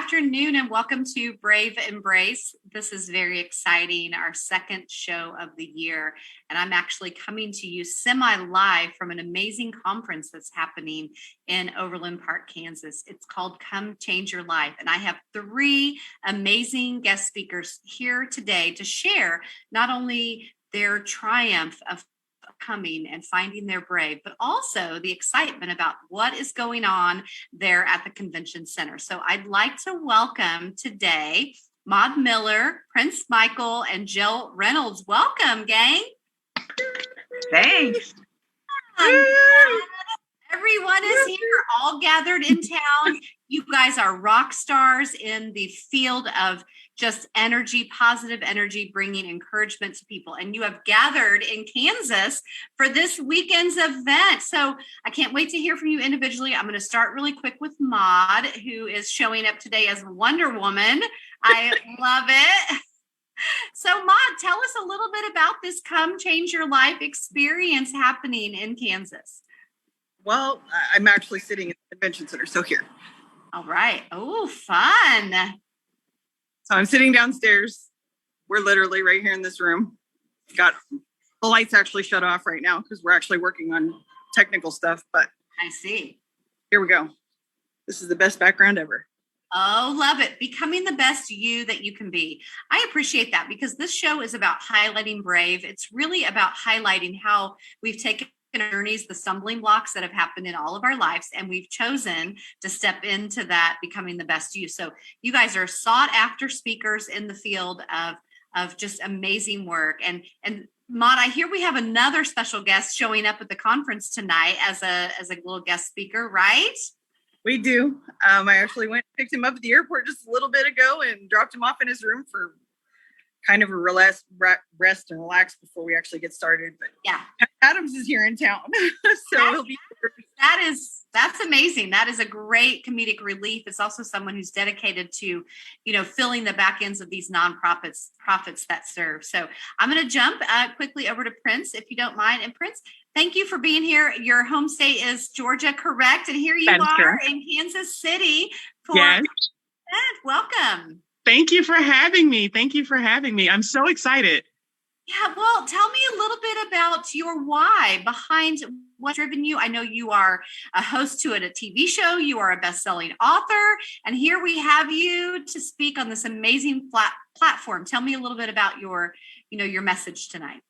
afternoon and welcome to Brave Embrace. This is very exciting, our second show of the year. And I'm actually coming to you semi-live from an amazing conference that's happening in Overland Park, Kansas. It's called Come Change Your Life. And I have three amazing guest speakers here today to share not only their triumph of coming and finding their brave, but also the excitement about what is going on there at the convention center. So I'd like to welcome today Maude Miller, Prynce Michael, and Jill Reynolds. Welcome, gang. Thanks. Everyone is here, all gathered in town. You guys are rock stars in the field of just energy, positive energy, bringing encouragement to people. And you have gathered in Kansas for this weekend's event. So I can't wait to hear from you individually. I'm going to start really quick with Maude, who is showing up today as Wonder Woman. I love it. So Maude, tell us a little bit about this Come Change Your Life experience happening in Kansas. Well, I'm actually sitting in the convention center, so here. All right. Oh, fun. So I'm sitting downstairs. We're literally right here in this room. Got the lights actually shut off right now because we're actually working on technical stuff, but I see. Here we go. This is the best background ever. Oh, love it. Becoming the best you that you can be. I appreciate that because this show is about highlighting brave. It's really about highlighting how we've taken journeys, the stumbling blocks that have happened in all of our lives, and we've chosen to step into that becoming the best you. So you guys are sought after speakers in the field of just amazing work. And Maude, I hear we have another special guest showing up at the conference tonight as a little guest speaker, right? We do. I actually went and picked him up at the airport just a little bit ago and dropped him off in his room for kind of a rest and relax before we actually get started. But yeah, Adams is here in town, so he'll be here. That's amazing. That is a great comedic relief. It's also someone who's dedicated to, filling the back ends of these nonprofits that serve. So I'm going to jump quickly over to Prynce, if you don't mind. And Prynce, thank you for being here. Your home state is Georgia, correct? And here you are in Kansas City for yes. Welcome. Thank you for having me. I'm so excited. Yeah, well, tell me a little bit about your why behind what's driven you. I know you are a host to a TV show. You are a best-selling author. And here we have you to speak on this amazing platform. Tell me a little bit about your message tonight.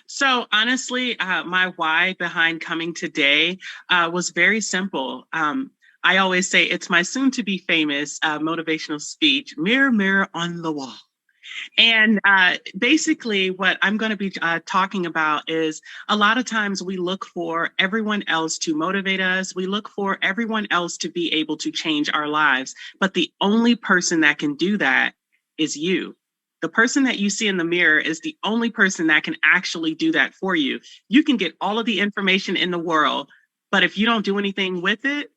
So honestly, my why behind coming today was very simple. I always say it's my soon to be famous motivational speech, Mirror, Mirror on the Wall. And basically what I'm going to be talking about is a lot of times we look for everyone else to motivate us. We look for everyone else to be able to change our lives. But the only person that can do that is you. The person that you see in the mirror is the only person that can actually do that for you. You can get all of the information in the world, but if you don't do anything with it,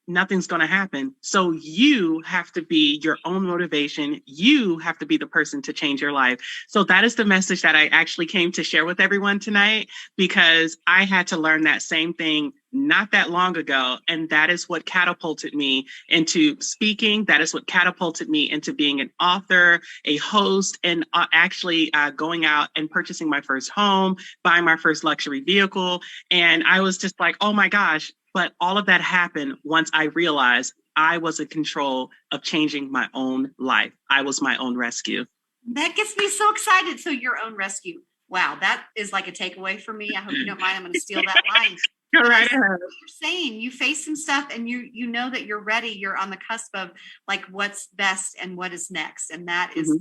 nothing's going to happen. So you have to be your own motivation. You have to be the person to change your life. So that is the message that I actually came to share with everyone tonight, because I had to learn that same thing not that long ago. And that is what catapulted me into speaking. That is what catapulted me into being an author, a host, and actually going out and purchasing my first home, buying my first luxury vehicle. And I was just like, oh my gosh. But all of that happened once I realized I was in control of changing my own life. I was my own rescue. That gets me so excited. So your own rescue. Wow, that is like a takeaway for me. I hope you don't mind. I'm going to steal that line. Go right ahead. What you're saying, you face some stuff and you know that you're ready. You're on the cusp of like what's best and what is next. And that is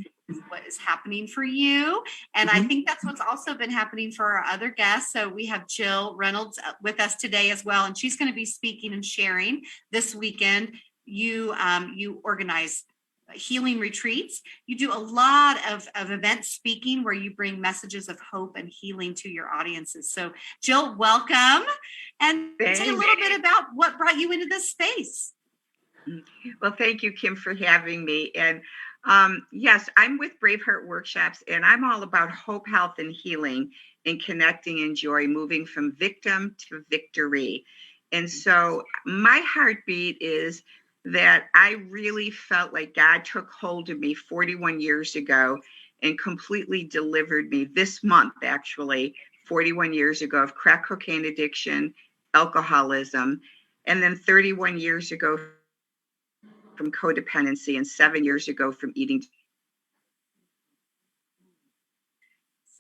what is happening for you. And I think that's what's also been happening for our other guests. So we have Jill Reynolds with us today as well. And she's going to be speaking and sharing this weekend. You organize healing retreats. You do a lot of event speaking where you bring messages of hope and healing to your audiences. So Jill, welcome. And say a little bit about what brought you into this space. Well, thank you, Kim, for having me. And yes, I'm with Braveheart Workshops, and I'm all about hope, health, and healing, and connecting and joy, moving from victim to victory. And so my heartbeat is that I really felt like God took hold of me 41 years ago and completely delivered me this month, actually, 41 years ago, of crack cocaine addiction, alcoholism, and then 31 years ago from codependency, and 7 years ago from eating.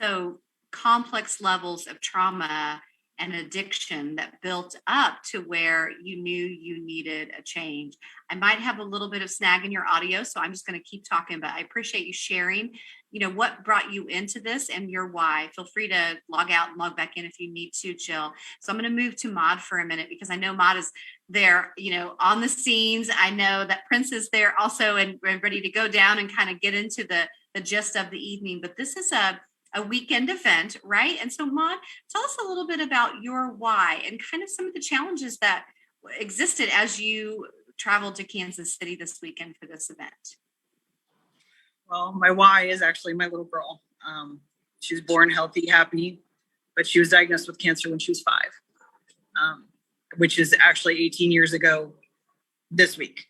So complex levels of trauma and addiction that built up to where you knew you needed a change. I might have a little bit of snag in your audio, so I'm just going to keep talking, but I appreciate you sharing, what brought you into this and your why. Feel free to log out and log back in if you need to, Jill. So I'm going to move to Maude for a minute, because I know Maude is there, on the scenes. I know that Prynce is there also and ready to go down and kind of get into the gist of the evening. But this is a weekend event, right? And so, Maude, tell us a little bit about your why and kind of some of the challenges that existed as you traveled to Kansas City this weekend for this event. Well, my why is actually my little girl. She was born healthy, happy, but she was diagnosed with cancer when she was 5, which is actually 18 years ago this week.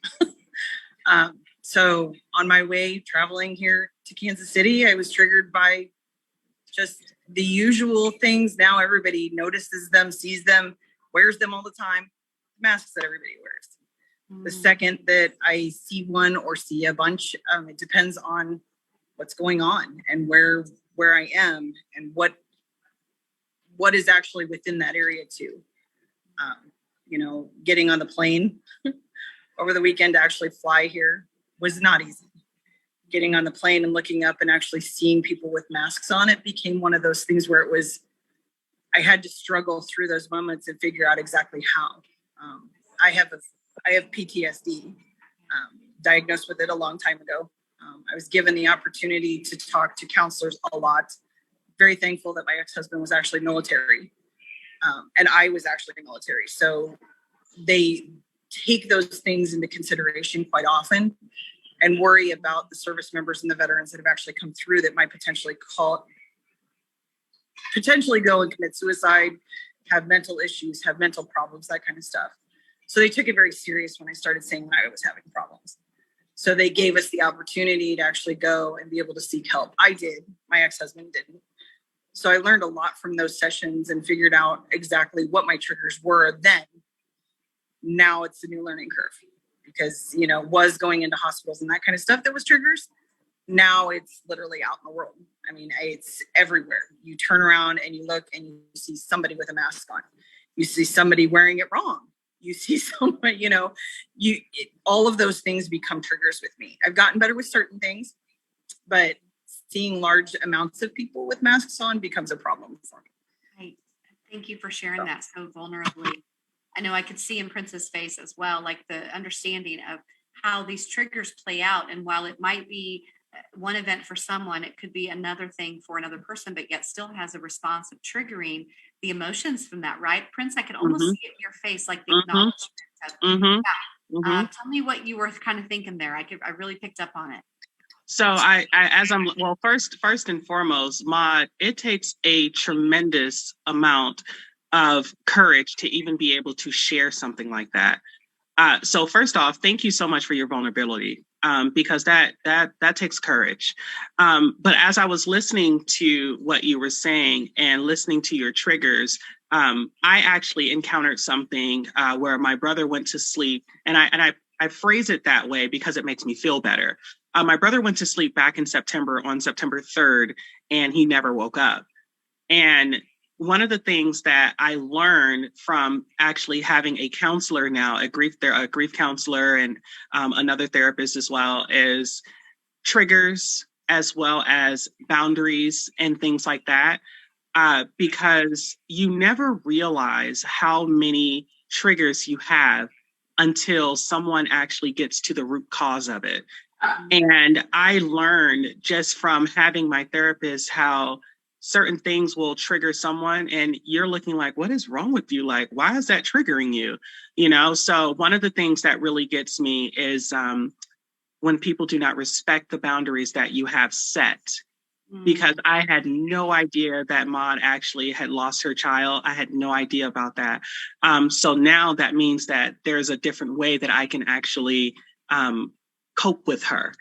So on my way traveling here to Kansas City, I was triggered by just the usual things. Now everybody notices them, sees them, wears them all the time. Masks that everybody wears. The second that I see one or see a bunch, it depends on what's going on and where I am and what is actually within that area too. Getting on the plane over the weekend to actually fly here was not easy. Getting on the plane and looking up and actually seeing people with masks on, it became one of those things where I had to struggle through those moments and figure out exactly how. I have PTSD, diagnosed with it a long time ago. I was given the opportunity to talk to counselors a lot. Very thankful that my ex-husband was actually military, and I was actually military. So they take those things into consideration quite often and worry about the service members and the veterans that have actually come through that might potentially go and commit suicide, have mental issues, have mental problems, that kind of stuff. So they took it very serious when I started saying that I was having problems. So they gave us the opportunity to actually go and be able to seek help. I did. My ex-husband didn't. So I learned a lot from those sessions and figured out exactly what my triggers were then. Now it's a new learning curve because, was going into hospitals and that kind of stuff that was triggers. Now it's literally out in the world. I mean, it's everywhere. You turn around and you look and you see somebody with a mask on. You see somebody wearing it wrong. You see someone, all of those things become triggers with me. I've gotten better with certain things, but seeing large amounts of people with masks on becomes a problem for me. Right. Thank you for sharing that so vulnerably. I know I could see in Prynce's face as well, like the understanding of how these triggers play out. And while it might be one event for someone, it could be another thing for another person, but yet still has a response of triggering the emotions from that, right? Prynce, I could almost see it in your face, like the acknowledgement of, tell me what you were kind of thinking there. I really picked up on it. So first and foremost, Maude, it takes a tremendous amount of courage to even be able to share something like that. So first off, thank you so much for your vulnerability, because that takes courage. But as I was listening to what you were saying and listening to your triggers, I actually encountered something where my brother went to sleep, and I phrase it that way because it makes me feel better. My brother went to sleep back in September, on September 3rd, and he never woke up. And one of the things that I learned from actually having a counselor now, a grief counselor and another therapist as well, is triggers as well as boundaries and things like that, because you never realize how many triggers you have until someone actually gets to the root cause of it. And I learned just from having my therapist how certain things will trigger someone and you're looking like, what is wrong with you? Like, why is that triggering you? So one of the things that really gets me is when people do not respect the boundaries that you have set. because I had no idea that Maude actually had lost her child. I had no idea about that. So now that means that there's a different way that I can actually cope with her.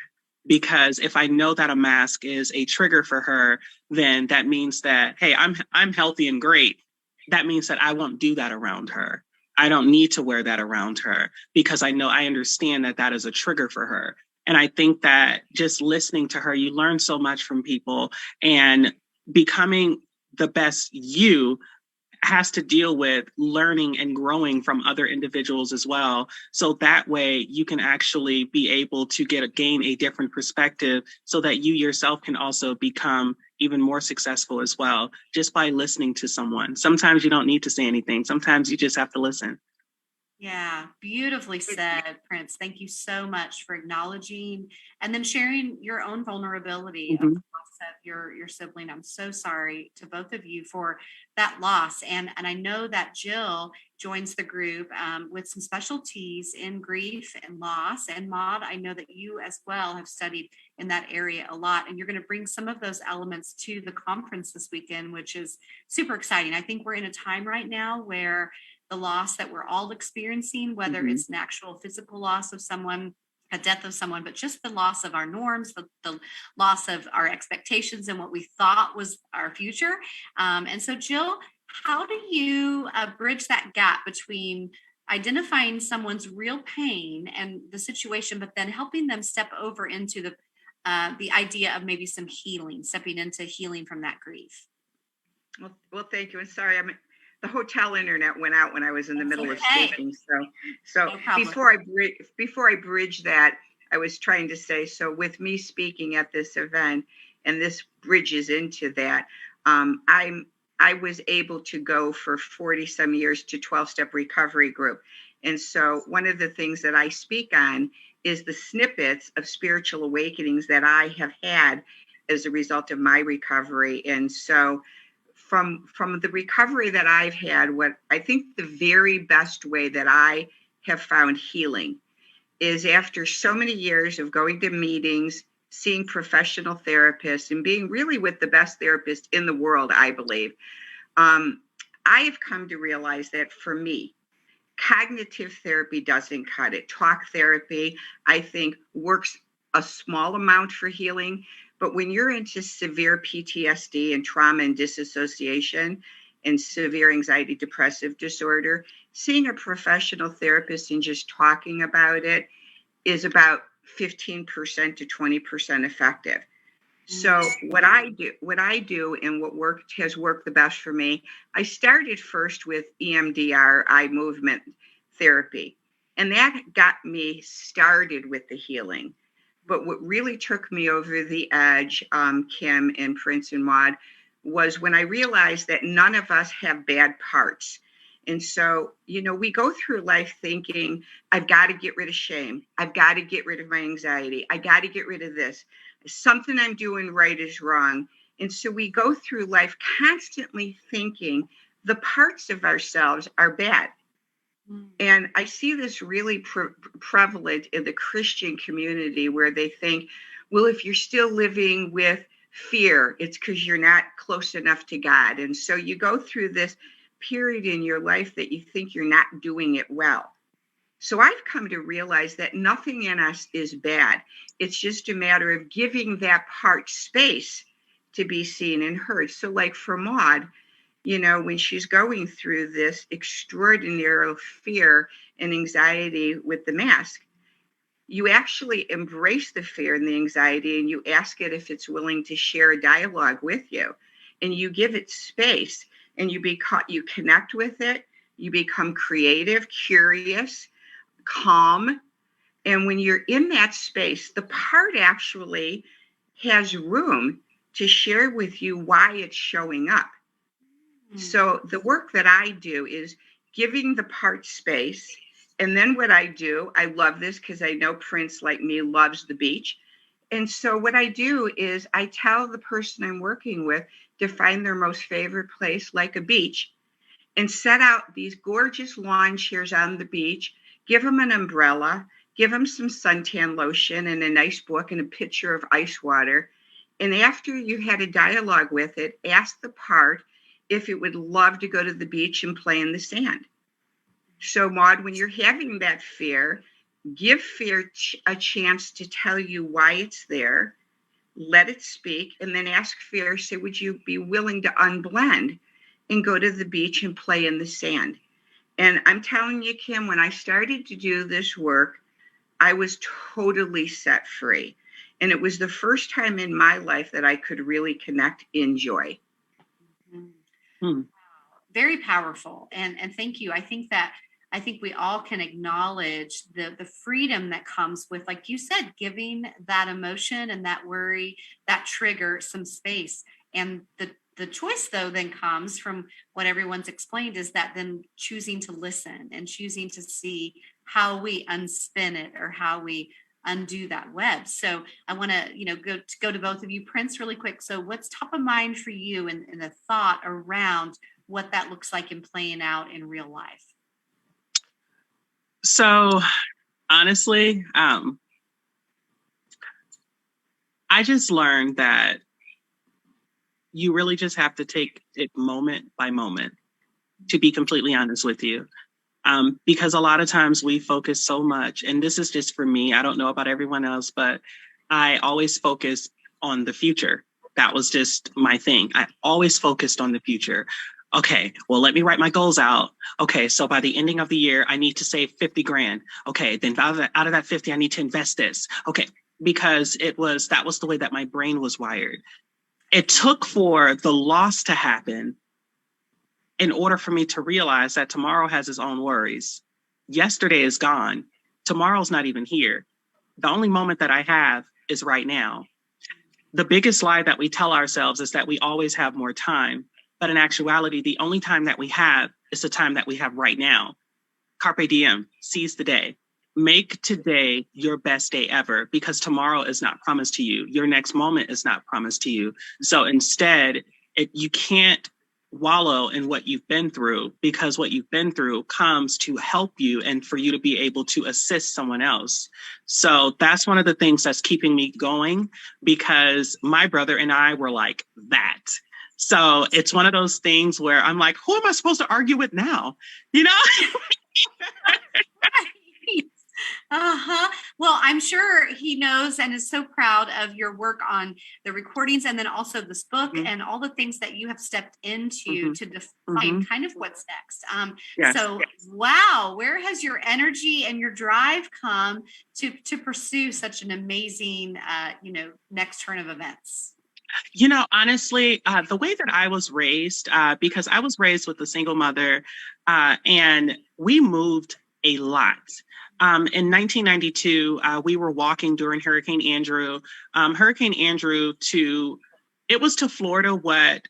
Because if I know that a mask is a trigger for her, then that means that, hey, I'm healthy and great. That means that I won't do that around her. I don't need to wear that around her because I understand that that is a trigger for her. And I think that just listening to her, you learn so much from people, and becoming the best you has to deal with learning and growing from other individuals as well. So that way you can actually be able to gain a different perspective so that you yourself can also become even more successful as well, just by listening to someone. Sometimes you don't need to say anything. Sometimes you just have to listen. Yeah, beautifully said, Prynce. Thank you so much for acknowledging and then sharing your own vulnerability of the loss of your sibling. I'm so sorry to both of you for that loss. And I know that Jill joins the group with some specialties in grief and loss. And Maude, I know that you as well have studied in that area a lot. And you're going to bring some of those elements to the conference this weekend, which is super exciting. I think we're in a time right now where the loss that we're all experiencing, whether it's an actual physical loss of someone, a death of someone, but just the loss of our norms, the loss of our expectations and what we thought was our future. And so, Jill, how do you bridge that gap between identifying someone's real pain and the situation, but then helping them step over into the idea of maybe some healing, stepping into healing from that grief? Well, thank you. And sorry, the hotel internet went out when I was in the middle of speaking. So no before I bridge that, I was trying to say, so with me speaking at this event, and this bridges into that, I was able to go for 40 some years to 12-step recovery group. And so one of the things that I speak on is the snippets of spiritual awakenings that I have had as a result of my recovery. And so from the recovery that I've had, what I think the very best way that I have found healing is after so many years of going to meetings, seeing professional therapists, and being really with the best therapist in the world, I believe. I have come to realize that for me, cognitive therapy doesn't cut it. Talk therapy, I think, works a small amount for healing. But when you're into severe PTSD and trauma and disassociation and severe anxiety depressive disorder, seeing a professional therapist and just talking about it is about 15% to 20% effective. So what I do and what has worked the best for me, I started first with EMDR, eye movement therapy. And that got me started with the healing. But what really took me over the edge, Kim and Prynce and Maude, was when I realized that none of us have bad parts. And so, we go through life thinking, I've got to get rid of shame. I've got to get rid of my anxiety. I got to get rid of this. Something I'm doing right is wrong. And so we go through life constantly thinking the parts of ourselves are bad. And I see this really prevalent in the Christian community where they think, well, if you're still living with fear, it's because you're not close enough to God. And so you go through this period in your life that you think you're not doing it well. So I've come to realize that nothing in us is bad. It's just a matter of giving that part space to be seen and heard. So like for Maude, when she's going through this extraordinary fear and anxiety with the mask, you actually embrace the fear and the anxiety and you ask it if it's willing to share a dialogue with you. And you give it space and you connect with it. You become creative, curious, calm. And when you're in that space, the part actually has room to share with you why it's showing up. So the work that I do is giving the part space. And then what I do, I love this because I know Prynce, like me, loves the beach. And so what I do is I tell the person I'm working with to find their most favorite place, like a beach, and set out these gorgeous lawn chairs on the beach, give them an umbrella, give them some suntan lotion and a nice book and a pitcher of ice water, And after you had a dialogue with it, ask the part if it would love to go to the beach and play in the sand. So, Maude, when you're having that fear, give fear a chance to tell you why it's there. Let it speak, and then ask fear, say, would you be willing to unblend and go to the beach and play in the sand? And I'm telling you, Kim, when I started to do this work, I was totally set free. And it was the first time in my life that I could really connect in joy. Mm-hmm. Very powerful. And thank you. I think we all can acknowledge the freedom that comes with, like you said, giving that emotion and that worry, that trigger some space. And the choice, though, then comes from what everyone's explained, is that then choosing to listen and choosing to see how we unspin it or how we undo that web. So I want to, go to both of you. Prynce, really quick. So what's top of mind for you and the thought around what that looks like in playing out in real life? So honestly, I just learned that you really just have to take it moment by moment, to be completely honest with you. Because a lot of times we focus so much, and this is just for me, I don't know about everyone else, but I always focus on the future. That was just my thing. I always focused on the future. Okay, well, let me write my goals out. Okay, so by the ending of the year, I need to save 50 grand. Okay, then out of that 50, I need to invest this. Okay, because that was the way that my brain was wired. It took for the loss to happen in order for me to realize that tomorrow has its own worries. Yesterday is gone. Tomorrow's not even here. The only moment that I have is right now. The biggest lie that we tell ourselves is that we always have more time. But in actuality, the only time that we have is the time that we have right now. Carpe diem, seize the day. Make today your best day ever, because tomorrow is not promised to you. Your next moment is not promised to you. So instead, you can't wallow in what you've been through, because what you've been through comes to help you and for you to be able to assist someone else. So that's one of the things that's keeping me going, because my brother and I were like that. So it's one of those things where I'm like, who am I supposed to argue with now? You know? Well, I'm sure he knows and is so proud of your work on the recordings, and then also this book, mm-hmm. and all the things that you have stepped into, mm-hmm. to define, mm-hmm. kind of what's next. Yes. So, wow, where has your energy and your drive come to pursue such an amazing, next turn of events? Honestly, the way that I was raised, because I was raised with a single mother, and we moved a lot. In 1992, we were walking during Hurricane Andrew. Hurricane Andrew it was to Florida what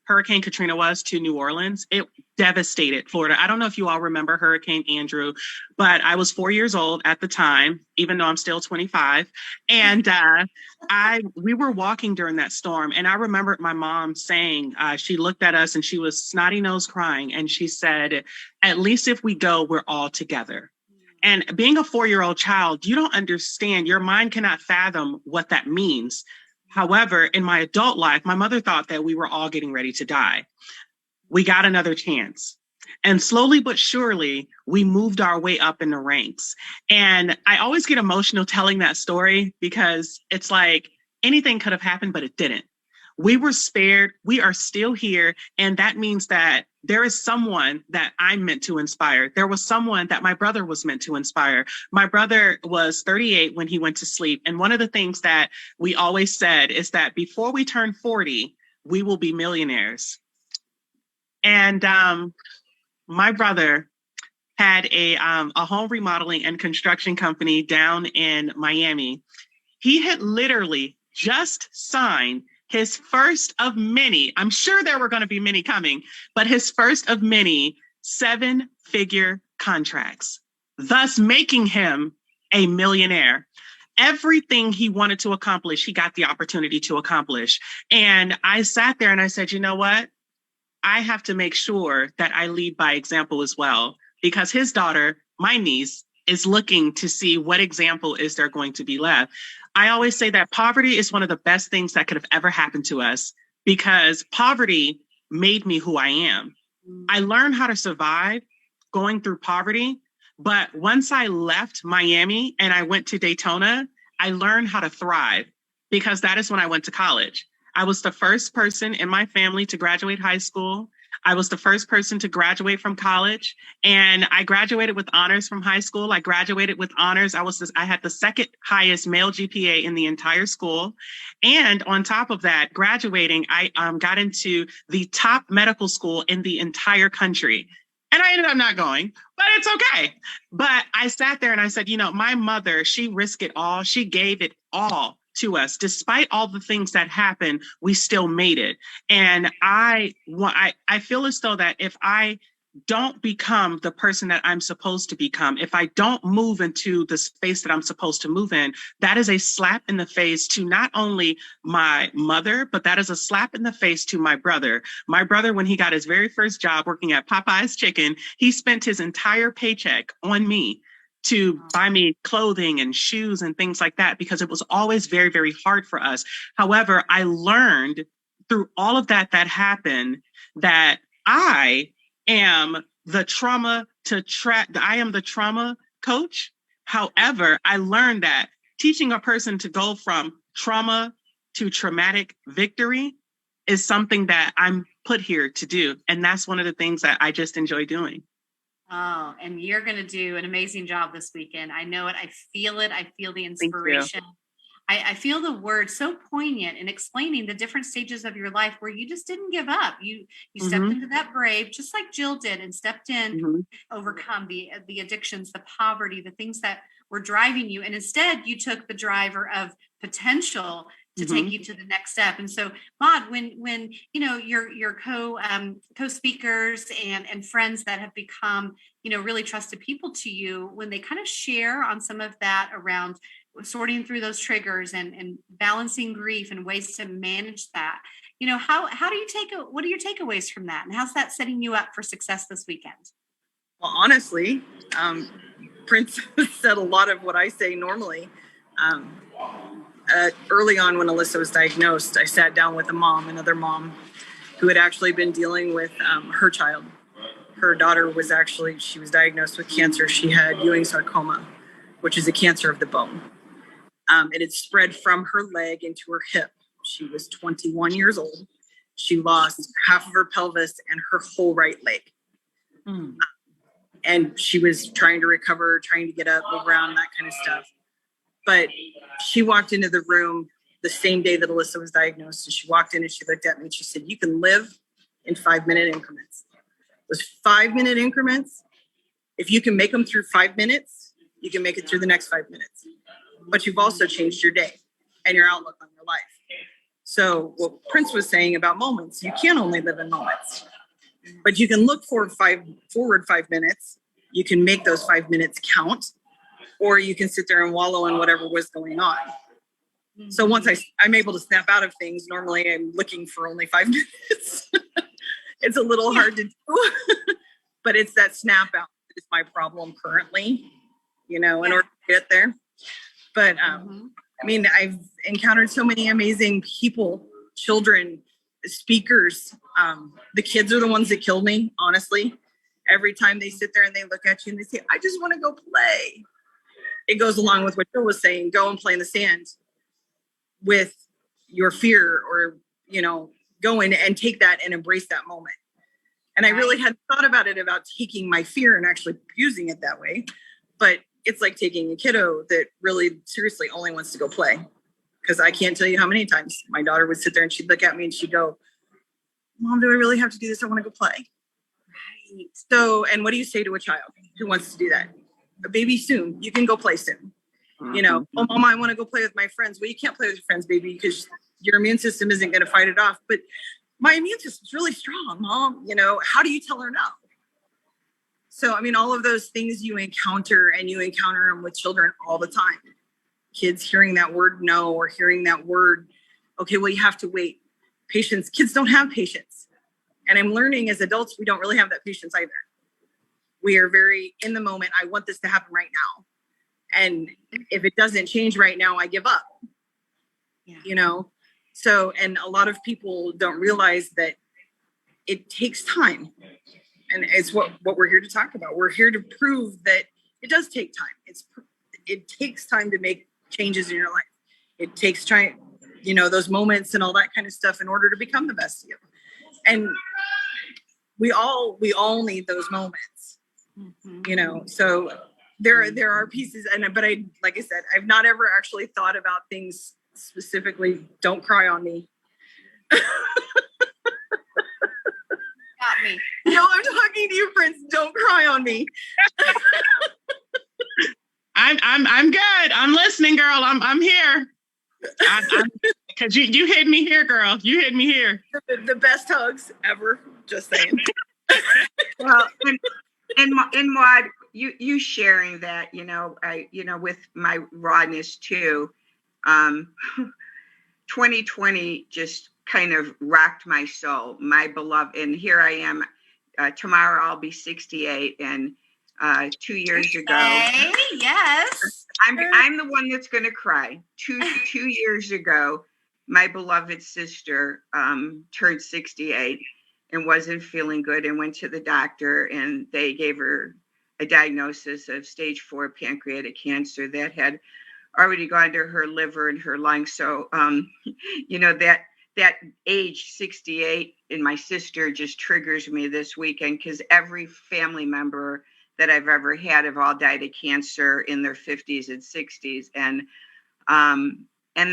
Hurricane Katrina was to New Orleans. It devastated Florida. I don't know if you all remember Hurricane Andrew, but I was 4 years old at the time, even though I'm still 25. And we were walking during that storm. And I remember my mom saying, she looked at us and she was snotty nose crying. And she said, at least if we go, we're all together. And being a 4-year-old child, you don't understand. Your mind cannot fathom what that means. However, in my adult life, my mother thought that we were all getting ready to die. We got another chance. And slowly but surely, we moved our way up in the ranks. And I always get emotional telling that story, because it's like anything could have happened, but it didn't. We were spared. We are still here. And that means that there is someone that I'm meant to inspire. There was someone that my brother was meant to inspire. My brother was 38 when he went to sleep. And one of the things that we always said is that before we turn 40, we will be millionaires. And my brother had a home remodeling and construction company down in Miami. He had literally just signed his first of many, I'm sure there were going to be many coming, but his first of many 7-figure contracts, thus making him a millionaire. Everything he wanted to accomplish, he got the opportunity to accomplish. And I sat there and I said, you know what? I have to make sure that I lead by example as well, because his daughter, my niece, is looking to see what example is there going to be left. I always say that poverty is one of the best things that could have ever happened to us because poverty made me who I am. I learned how to survive going through poverty, but once I left Miami and I went to Daytona, I learned how to thrive because that is when I went to college. I was the first person in my family to graduate high school. I was the first person to graduate from college, and I graduated with honors from high school. I graduated with honors. I had the second highest male GPA in the entire school. And on top of that, graduating, I got into the top medical school in the entire country. And I ended up not going, but it's okay. But I sat there and I said, my mother, she risked it all. She gave it all to us. Despite all the things that happened, we still made it. And I feel as though that if I don't become the person that I'm supposed to become, if I don't move into the space that I'm supposed to move in, that is a slap in the face to not only my mother, but that is a slap in the face to my brother. My brother, when he got his very first job working at Popeye's Chicken, he spent his entire paycheck on me to buy me clothing and shoes and things like that, because it was always very, very hard for us. However, I learned through all of that happened that I am the trauma coach. However, I learned that teaching a person to go from trauma to traumatic victory is something that I'm put here to do. And that's one of the things that I just enjoy doing. Oh, and you're going to do an amazing job this weekend. I know it. I feel it. I feel the inspiration. I feel the word so poignant in explaining the different stages of your life where you just didn't give up. You stepped into that brave, just like Jill did, and stepped in, to overcome the addictions, the poverty, the things that were driving you. And instead, you took the driver of potential to take you to the next step. And so, Maude, when your co-speakers and friends that have become, really trusted people to you, when they kind of share on some of that around sorting through those triggers and balancing grief and ways to manage that, how do you what are your takeaways from that? And how's that setting you up for success this weekend? Well, honestly, Prynce said a lot of what I say normally. Early on when Alyssa was diagnosed, I sat down with another mom who had actually been dealing with her child. Her daughter she was diagnosed with cancer. She had Ewing sarcoma, which is a cancer of the bone. It had spread from her leg into her hip. She was 21 years old. She lost half of her pelvis and her whole right leg. And she was trying to recover, trying to get up, move around, that kind of stuff. But she walked into the room the same day that Alyssa was diagnosed. And she walked in and she looked at me and she said, "You can live in 5-minute increments." It was 5-minute increments. If you can make them through 5 minutes, you can make it through the next 5 minutes. But you've also changed your day and your outlook on your life. So what Prynce was saying about moments, you can't only live in moments, but you can look forward 5 minutes. You can make those 5 minutes count, or you can sit there and wallow in whatever was going on. So once I'm able to snap out of things, normally I'm looking for only 5 minutes. It's a little hard to do, but it's that snap out that is my problem currently, in order to get there. But I've encountered so many amazing people, children, speakers. The kids are the ones that kill me, honestly. Every time they sit there and they look at you and they say, "I just want to go play." It goes along with what Jill was saying, go and play in the sand with your fear, or, go in and take that and embrace that moment. And I really hadn't thought about taking my fear and actually using it that way. But it's like taking a kiddo that really seriously only wants to go play. Because I can't tell you how many times my daughter would sit there and she'd look at me and she'd go, "Mom, do I really have to do this? I want to go play." Right. So, and what do you say to a child who wants to do that? "A baby soon. You can go play soon." "Oh, Mom, I want to go play with my friends." "Well, you can't play with your friends, baby, because your immune system isn't going to fight it off." "But my immune system's really strong, Mom." How do you tell her no? So, all of those things you encounter, and you encounter them with children all the time. Kids hearing that word no, or hearing that word, "Okay, well, you have to wait." Patience. Kids don't have patience. And I'm learning as adults, we don't really have that patience either. We are very in the moment. I want this to happen right now. And if it doesn't change right now, I give up. Yeah. You know? So, and a lot of people don't realize that it takes time. And it's what we're here to talk about. We're here to prove that it does take time. It takes time to make changes in your life. It takes time, you know, those moments and all that kind of stuff in order to become the best you. And we all need those moments, you know. So there are pieces, but like I said, I've not ever actually thought about things specifically. Don't cry on me. Got me. No, I'm talking to you, Prynce. Don't cry on me. I'm good. I'm listening, girl. I'm here. Because you hit me here, girl. You hit me here. The best hugs ever. Just saying. Well, and Maude, you sharing that, you know, with my rawness too. 2020 just kind of rocked my soul, my beloved. And here I am. Tomorrow I'll be 68, and 2 years ago. Yes. I'm the one that's going to cry. Two years ago, my beloved sister turned 68 and wasn't feeling good, and went to the doctor, and they gave her a diagnosis of stage 4 pancreatic cancer that had already gone to her liver and her lungs. So, you know, that age 68 in my sister just triggers me this weekend, because every family member that I've ever had have all died of cancer in their 50s and 60s. And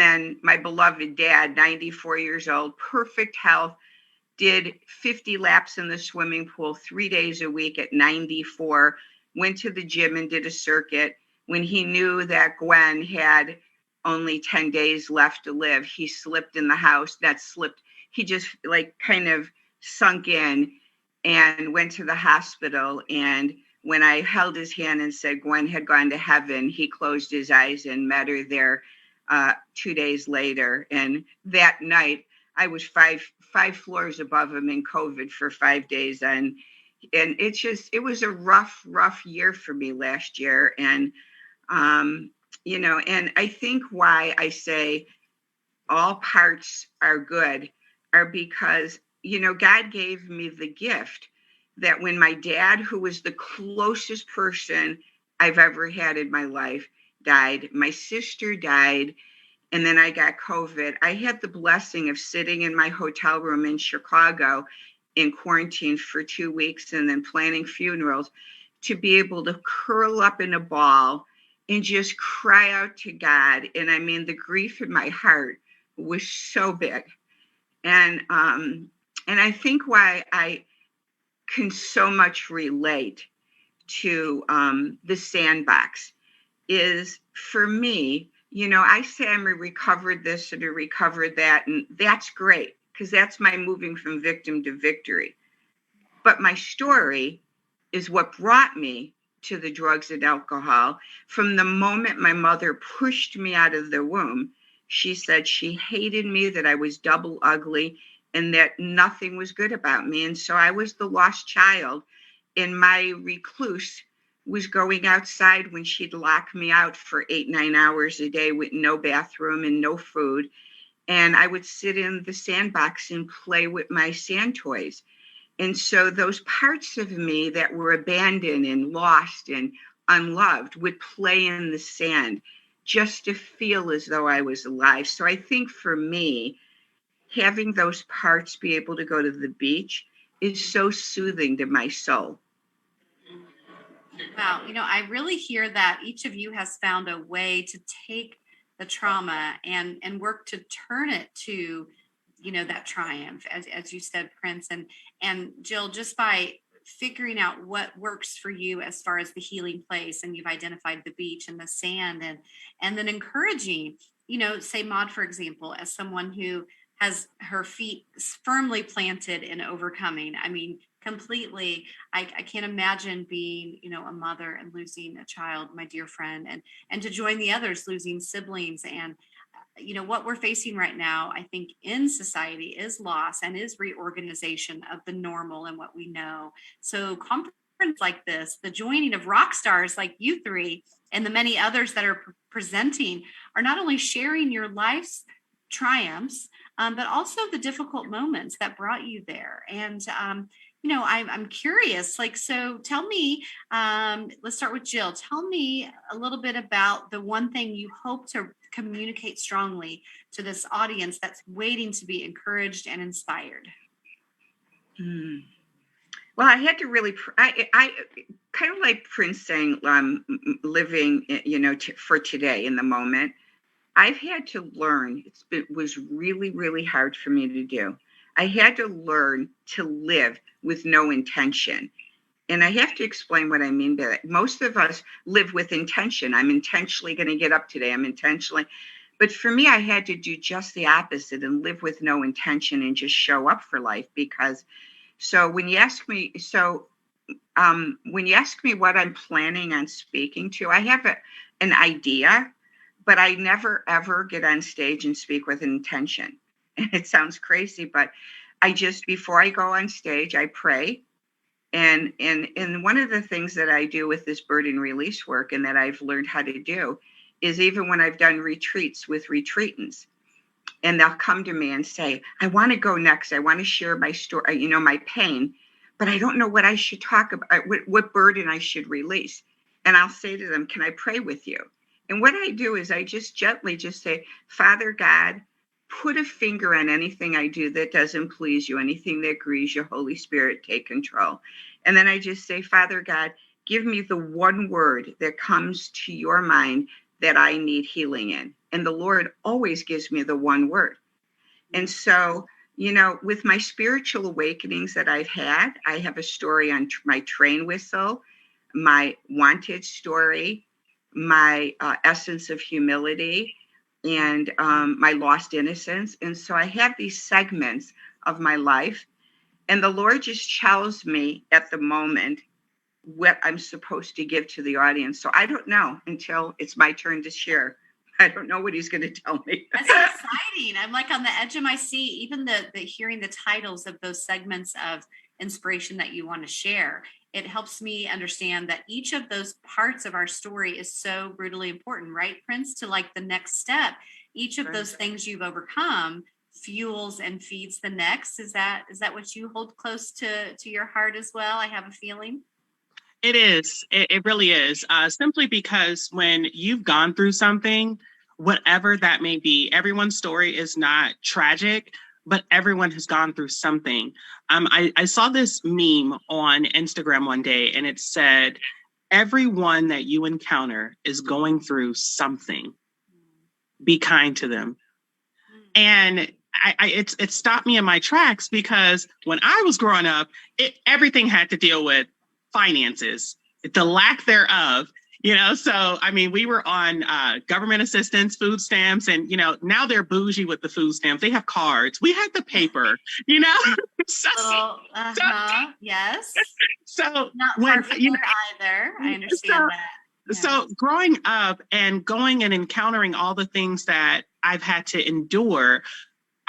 then my beloved dad, 94 years old, perfect health, did 50 laps in the swimming pool 3 days a week at 94, went to the gym and did a circuit. When he knew that Gwen had only 10 days left to live, he slipped in the house. He just like kind of sunk in and went to the hospital. And when I held his hand and said Gwen had gone to heaven, he closed his eyes and met her there 2 days later. And that night, I was five floors above him in COVID for 5 days. And it was a rough year for me last year. And, you know, and I think why I say all parts are good are because, you know, God gave me the gift that when my dad, who was the closest person I've ever had in my life, died, my sister died, and then I got COVID, I had the blessing of sitting in my hotel room in Chicago in quarantine for 2 weeks and then planning funerals, to be able to curl up in a ball and just cry out to God. And I mean, the grief in my heart was so big. And I think why I can so much relate to the sandbox is, for me, you know, I say I'm a recovered this and a recovered that, and that's great, because that's my moving from victim to victory. But my story is what brought me to the drugs and alcohol. From the moment my mother pushed me out of the womb, she said she hated me, that I was double ugly, and that nothing was good about me. And so I was the lost child, and my recluse was going outside when she'd lock me out for 8-9 hours a day with no bathroom and no food. And I would sit in the sandbox and play with my sand toys. And so those parts of me that were abandoned and lost and unloved would play in the sand just to feel as though I was alive. So I think for me, having those parts be able to go to the beach is so soothing to my soul. Wow. You know, I really hear that each of you has found a way to take the trauma and work to turn it to, you know, that triumph, as you said, Prynce, and Jill, just by figuring out what works for you as far as the healing place, and you've identified the beach and the sand, and then encouraging, you know, say Maude, for example, as someone who has her feet firmly planted in overcoming. I mean, completely. I can't imagine being, you know, a mother and losing a child, my dear friend, and to join the others losing siblings. And you know, what we're facing right now, I think, in society is loss and is reorganization of the normal and what we know. So conference like this, the joining of rock stars like you three and the many others that are presenting are not only sharing your life's triumphs, but also the difficult moments that brought you there. And, I'm curious, so tell me, let's start with Jill. Tell me a little bit about the one thing you hope to communicate strongly to this audience that's waiting to be encouraged and inspired. Well, I had to really, I kind of like Prynce saying, living, for today in the moment. I've had to learn, it was really, really hard for me to do. I had to learn to live with no intention. And I have to explain what I mean by that. Most of us live with intention. I'm intentionally going to get up today. But for me, I had to do just the opposite and live with no intention and just show up for life. Because when you ask me what I'm planning on speaking to, I have an idea, but I never, ever get on stage and speak with an intention. And it sounds crazy, but before I go on stage, I pray. And one of the things that I do with this burden release work and that I've learned how to do is even when I've done retreats with retreatants, and they'll come to me and say, I want to go next. I want to share my story, my pain, but I don't know what I should talk about, what burden I should release. And I'll say to them, can I pray with you? And what I do is I just gently just say, Father God, put a finger on anything I do that doesn't please you, anything that grieves you, Holy Spirit, take control. And then I just say, Father God, give me the one word that comes to your mind that I need healing in. And the Lord always gives me the one word. And so, with my spiritual awakenings that I've had, I have a story on my train whistle, my wanted story, my essence of humility, and my lost innocence. And so I have these segments of my life, and the Lord just tells me at the moment what I'm supposed to give to the audience. So I don't know until it's my turn to share. I don't know what he's going to tell me. That's exciting. I'm like on the edge of my seat, even the hearing the titles of those segments of inspiration that you want to share. It helps me understand that each of those parts of our story is so brutally important, right, Prynce? To like the next step, each of those things you've overcome fuels and feeds the next. Is that what you hold close to your heart as well? I have a feeling. It is. It really is. Simply because when you've gone through something, whatever that may be, everyone's story is not tragic, but everyone has gone through something. I saw this meme on Instagram one day, and it said, everyone that you encounter is going through something. Be kind to them. And it stopped me in my tracks, because when I was growing up, everything had to deal with finances, the lack thereof, so we were on government assistance, food stamps, and now they're bougie with the food stamps. They have cards. We had the paper, Yes. So not far from either. I understand that. Yes. So growing up and going and encountering all the things that I've had to endure,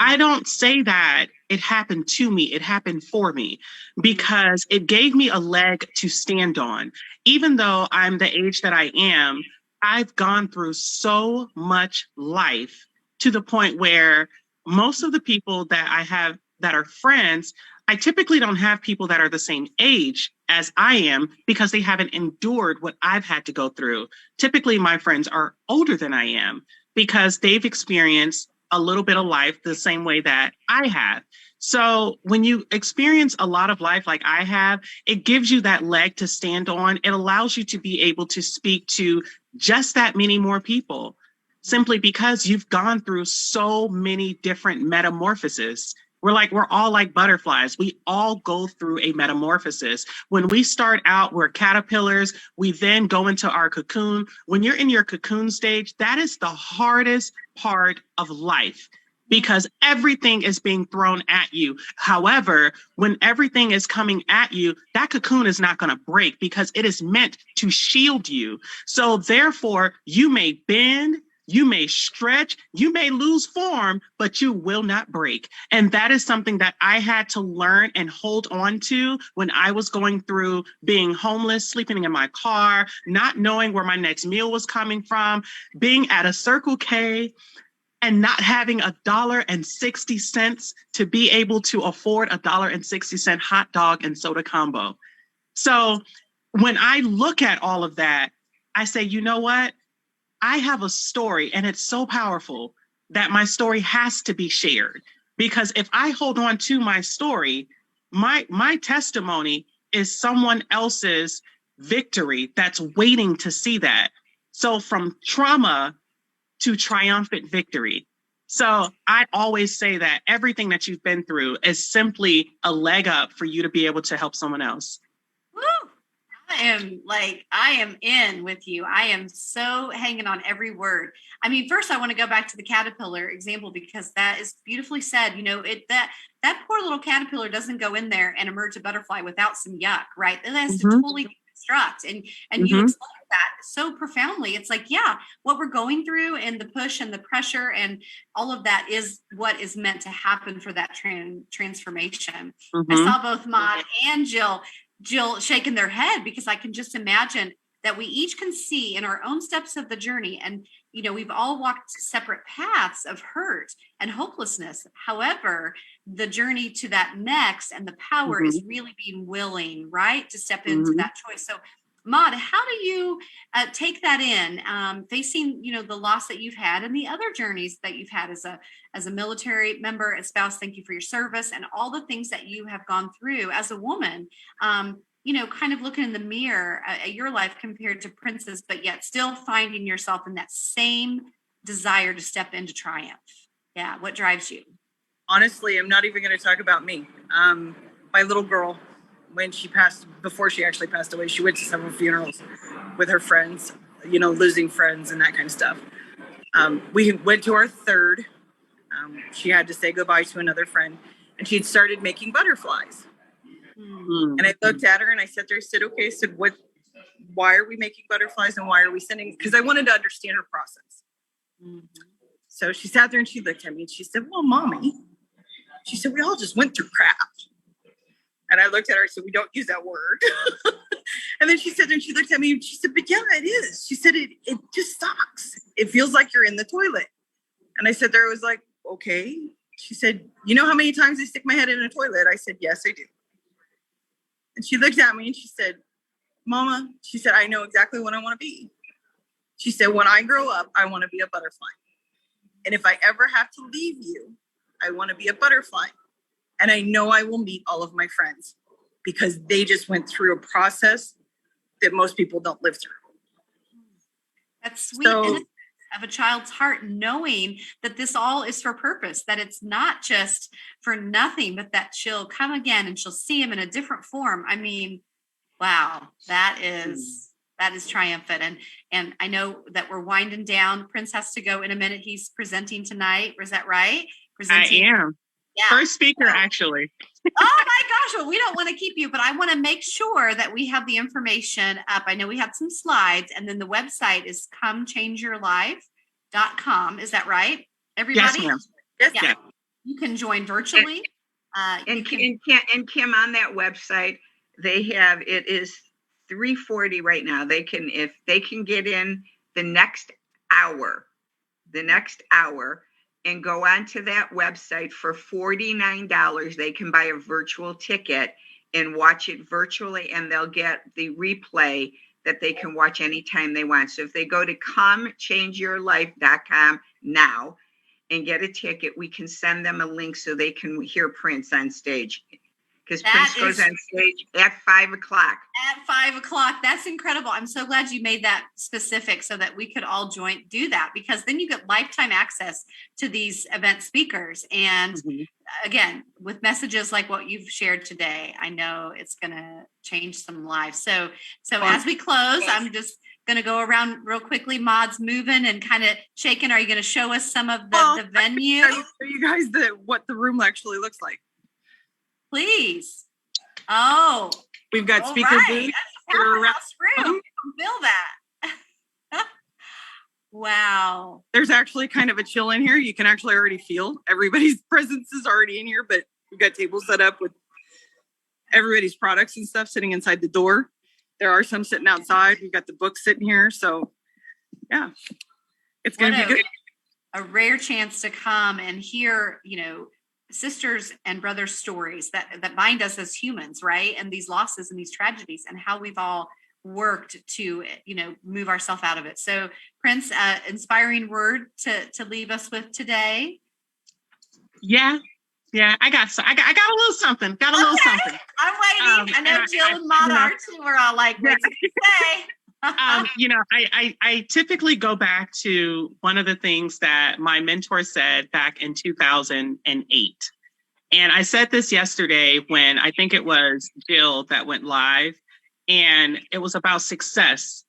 I don't say that it happened to me. It happened for me, because it gave me a leg to stand on. Even though I'm the age that I am, I've gone through so much life to the point where most of the people that I have that are friends, I typically don't have people that are the same age as I am, because they haven't endured what I've had to go through. Typically, my friends are older than I am, because they've experienced a little bit of life the same way that I have. So when you experience a lot of life like I have, it gives you that leg to stand on. It allows you to be able to speak to just that many more people, simply because you've gone through so many different metamorphoses. We're all like butterflies. We all go through a metamorphosis. When we start out, we're caterpillars. We then go into our cocoon. When you're in your cocoon stage, that is the hardest part of life, because everything is being thrown at you. However, when everything is coming at you, that cocoon is not going to break, because it is meant to shield you. So therefore, you may bend, You may stretch, you may lose form, but you will not break. And that is something that I had to learn and hold on to when I was going through being homeless, sleeping in my car, not knowing where my next meal was coming from, being at a Circle K and not having $1.60 to be able to afford $1.60 hot dog and soda combo. So when I look at all of that, I say, you know what? I have a story, and it's so powerful that my story has to be shared. Because if I hold on to my story, my testimony is someone else's victory that's waiting to see that. So from trauma to triumphant victory. So I always say that everything that you've been through is simply a leg up for you to be able to help someone else. Woo! I am in with you. I am so hanging on every word. I mean, first I want to go back to the caterpillar example, because that is beautifully said. That poor little caterpillar doesn't go in there and emerge a butterfly without some yuck, right? It has to totally deconstruct. And you explain that so profoundly. It's like, yeah, what we're going through and the push and the pressure and all of that is what is meant to happen for that transformation. I saw both Maude and Jill shaking their head, because I can just imagine that we each can see in our own steps of the journey. And, we've all walked separate paths of hurt and hopelessness. However, the journey to that next and the power is really being willing, right, to step into that choice. So, Maude, how do you take that in, facing, the loss that you've had and the other journeys that you've had as a military member, a spouse? Thank you for your service and all the things that you have gone through as a woman. Kind of looking in the mirror at your life compared to Prynce's, but yet still finding yourself in that same desire to step into triumph. Yeah, what drives you? Honestly, I'm not even going to talk about me. My little girl, before she actually passed away, she went to several funerals with her friends, losing friends and that kind of stuff. We went to our third. She had to say goodbye to another friend, and she had started making butterflies. And I looked at her and I sat there, I said, okay, I said, why are we making butterflies and why are we sending? Because I wanted to understand her process. So she sat there and she looked at me and she said, well, Mommy, she said, we all just went through crap. And I looked at her and said, we don't use that word. And then she said, and she looked at me and she said, but yeah, it is. She said, it just sucks. It feels like you're in the toilet. And I said, there was like, okay. She said, you know how many times I stick my head in a toilet? I said, yes, I do. And she looked at me and she said, Mama, she said, I know exactly what I want to be. She said, when I grow up, I want to be a butterfly. And if I ever have to leave you, I want to be a butterfly. And I know I will meet all of my friends because they just went through a process that most people don't live through. That's sweet innocence of a child's heart, knowing that this all is for purpose, that it's not just for nothing, but that she'll come again and she'll see him in a different form. I mean, wow, that is triumphant. And I know that we're winding down. Prynce has to go in a minute. He's presenting tonight. Is that right? I am. Yeah. First speaker, actually. Oh my gosh. Well, we don't want to keep you, but I want to make sure that we have the information up. I know we have some slides, and then the website is comechangeyourlife.com. Is that right? Everybody? Yes, ma'am. Yes, yeah. You can join virtually. And Kim, on that website, it is 3:40 right now. If they can get in the next hour and go onto that website for $49, they can buy a virtual ticket and watch it virtually, and they'll get the replay that they can watch anytime they want. So if they go to comechangeyourlife.com now and get a ticket, we can send them a link so they can hear Prynce on stage. Because Prynce goes on stage at 5 o'clock. At 5 o'clock. That's incredible. I'm so glad you made that specific so that we could all do that, because then you get lifetime access to these event speakers. And again, with messages like what you've shared today, I know it's going to change some lives. So as we close, I'm just going to go around real quickly. Maude's moving and kind of shaking. Are you going to show us some of the venue? I can show you guys what the room actually looks like. Please. Oh, we've got speaker booths. That's a powerhouse room. Feel that. Wow. There's actually kind of a chill in here. You can actually already feel everybody's presence is already in here, but we've got tables set up with everybody's products and stuff sitting inside the door. There are some sitting outside. We've got the books sitting here. So yeah, it's going to be good. A rare chance to come and hear, sisters and brothers' stories that bind us as humans, right? And these losses and these tragedies and how we've all worked to, move ourselves out of it. So Prynce, inspiring word to leave us with today. Yeah. I got a little something. Something. I'm waiting. I know Jill and Maude are too. We're all like, what did you say? I typically go back to one of the things that my mentor said back in 2008. And I said this yesterday when I think it was Jill that went live, and it was about success.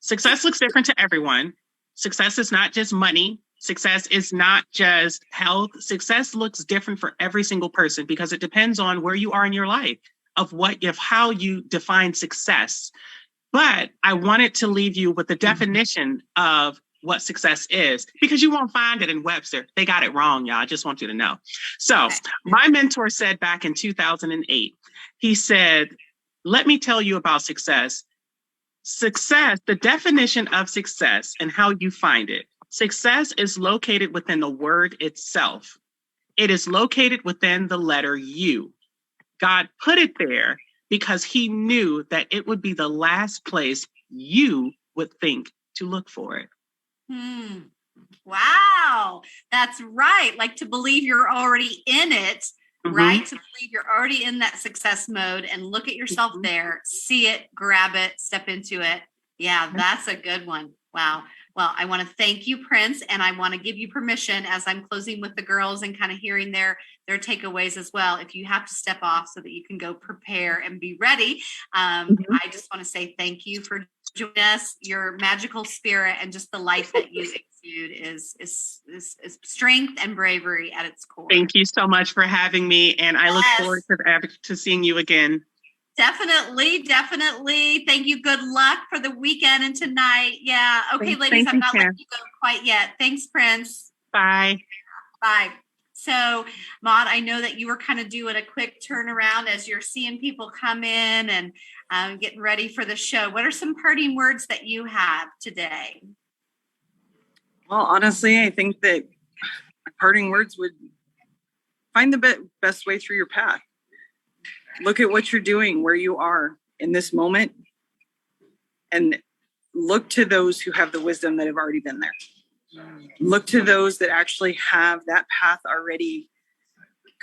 Success looks different to everyone. Success is not just money. Success is not just health. Success looks different for every single person because it depends on where you are in your life, of how you define success. But I wanted to leave you with the definition of what success is, because you won't find it in Webster. They got it wrong, y'all. I just want you to know. So my mentor said back in 2008, he said, let me tell you about success. Success, the definition of success and how you find it. Success is located within the word itself. It is located within the letter U. God put it there because he knew that it would be the last place you would think to look for it. Wow. That's right. Like to believe you're already in it, right? To believe you're already in that success mode and look at yourself there, see it, grab it, step into it. Yeah, that's a good one. Wow. Well, I want to thank you, Prynce, and I want to give you permission as I'm closing with the girls and kind of hearing their takeaways as well. If you have to step off so that you can go prepare and be ready, I just want to say thank you for joining us. Your magical spirit and just the life that you exude is strength and bravery at its core. Thank you so much for having me, and I look forward to seeing you again. Definitely. Thank you. Good luck for the weekend and tonight. Yeah. Okay, ladies, I'm not letting you go quite yet. Thanks, Prynce. Bye. So, Maude, I know that you were kind of doing a quick turnaround as you're seeing people come in and getting ready for the show. What are some parting words that you have today? Well, honestly, I think that my parting words would find the best way through your path. Look at what you're doing, where you are in this moment, and look to those who have the wisdom that have already been there. Look to those that actually have that path already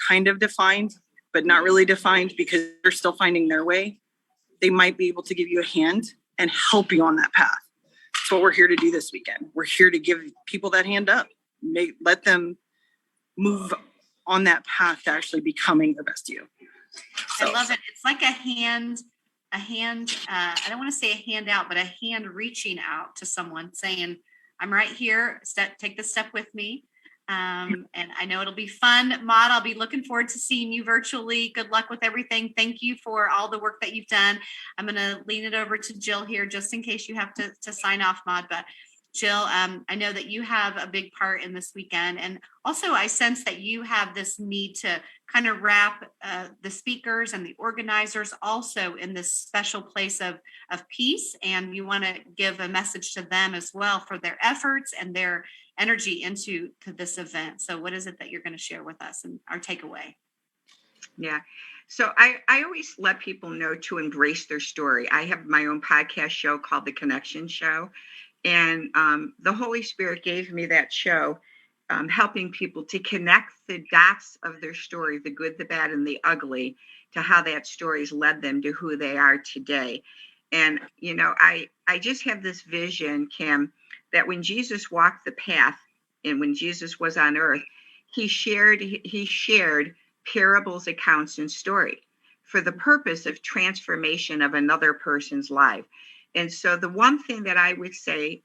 kind of defined, but not really defined because they're still finding their way. They might be able to give you a hand and help you on that path. That's what we're here to do this weekend. We're here to give people that hand up, let them move on that path to actually becoming the best you. So. I love it. It's like a hand, I don't want to say a handout, but a hand reaching out to someone saying, I'm right here. Take this step with me. And I know it'll be fun. Maude, I'll be looking forward to seeing you virtually. Good luck with everything. Thank you for all the work that you've done. I'm going to lean it over to Jill here, just in case you have to sign off, Maude. But Jill, I know that you have a big part in this weekend. And also I sense that you have this need to kind of wrap the speakers and the organizers also in this special place of peace. And you want to give a message to them as well for their efforts and their energy into this event. So what is it that you're going to share with us and our takeaway? Yeah. So I always let people know to embrace their story. I have my own podcast show called The Connection Show. And the Holy Spirit gave me that show, helping people to connect the dots of their story, the good, the bad, and the ugly, to how that story's led them to who they are today. And, I just have this vision, Kim, that when Jesus walked the path and when Jesus was on earth, he shared parables, accounts, and story for the purpose of transformation of another person's life. And so the one thing that I would say,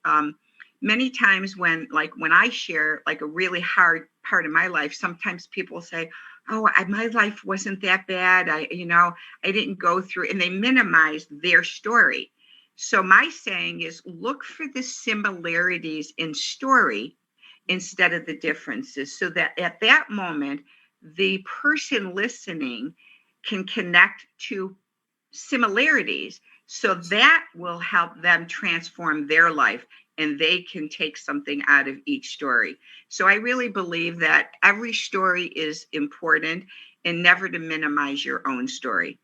many times when I share like a really hard part of my life, sometimes people say, oh, my life wasn't that bad. I didn't go through, and they minimize their story. So my saying is look for the similarities in story instead of the differences, so that at that moment, the person listening can connect to similarities. So that will help them transform their life and they can take something out of each story. So I really believe that every story is important and never to minimize your own story.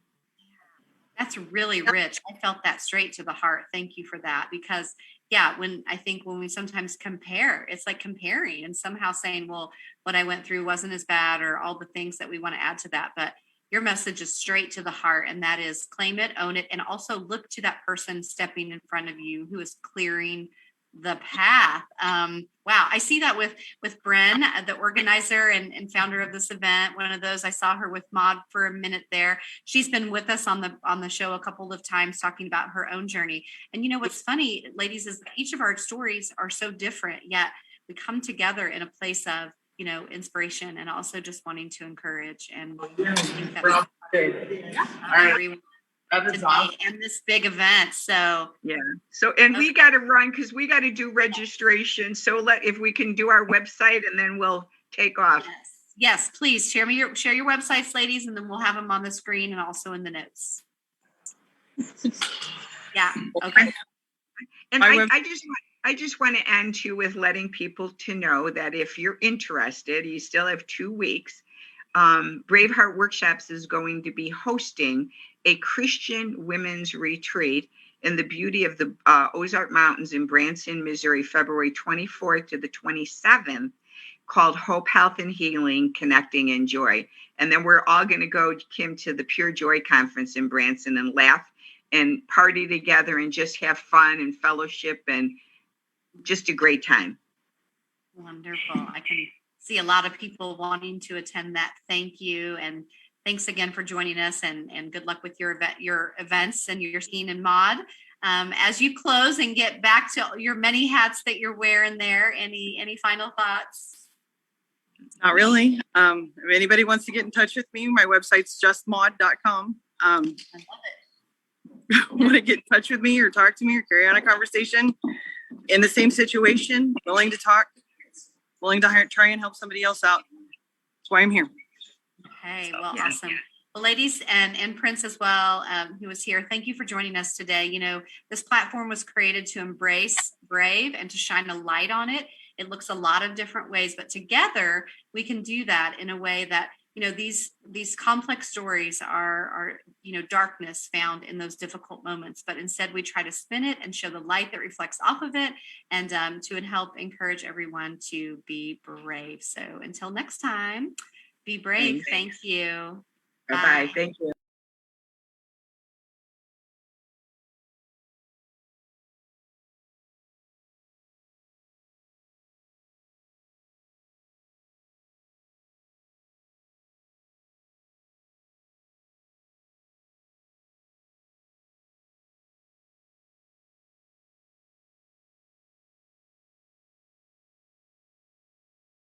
That's really rich. I felt that straight to the heart. Thank you for that. Because yeah, when we sometimes compare, it's like comparing and somehow saying, well, what I went through wasn't as bad, or all the things that we want to add to that. But your message is straight to the heart, and that is claim it, own it, and also look to that person stepping in front of you who is clearing the path. Wow, I see that with Bryn, the organizer and founder of this event. One of those, I saw her with Maude for a minute there. She's been with us on the show a couple of times talking about her own journey. And you know what's funny, ladies, is each of our stories are so different, yet we come together in a place of, you know, inspiration and also just wanting to encourage. And I think that's everyone today and this big event. So yeah. So, and we got to run because we got to do registration. So if we can do our website and then we'll take off. Yes, please share your websites, ladies, and then we'll have them on the screen and also in the notes. Yeah. Okay. And I just want to end too with letting people to know that if you're interested, you still have 2 weeks. Braveheart Workshops is going to be hosting a Christian women's retreat in the beauty of the Ozark Mountains in Branson, Missouri, February 24th to the 27th, called Hope, Health, and Healing, Connecting in Joy. And then we're all going to go, Kim, to the Pure Joy Conference in Branson and laugh and party together and just have fun and fellowship and just a great time. Wonderful. I can see a lot of people wanting to attend that. Thank you. And thanks again for joining us, and good luck with your events and your skiing and Maude. As you close and get back to your many hats that you're wearing there, any final thoughts? Not really. If anybody wants to get in touch with me, my website's justmaude.com. I love it. Want to get in touch with me or talk to me or carry on a conversation in the same situation, willing to talk, willing to try and help somebody else out. That's why I'm here. Okay, well, yeah. Awesome. Well, ladies and Prynce as well, who was here, thank you for joining us today. You know, this platform was created to embrace Brave and to shine a light on it. It looks a lot of different ways, but together we can do that in a way that, you know, these complex stories are, you know, darkness found in those difficult moments, but instead we try to spin it and show the light that reflects off of it, and to help encourage everyone to be brave. So until next time, be brave. Thank you. Bye-bye. Thank you.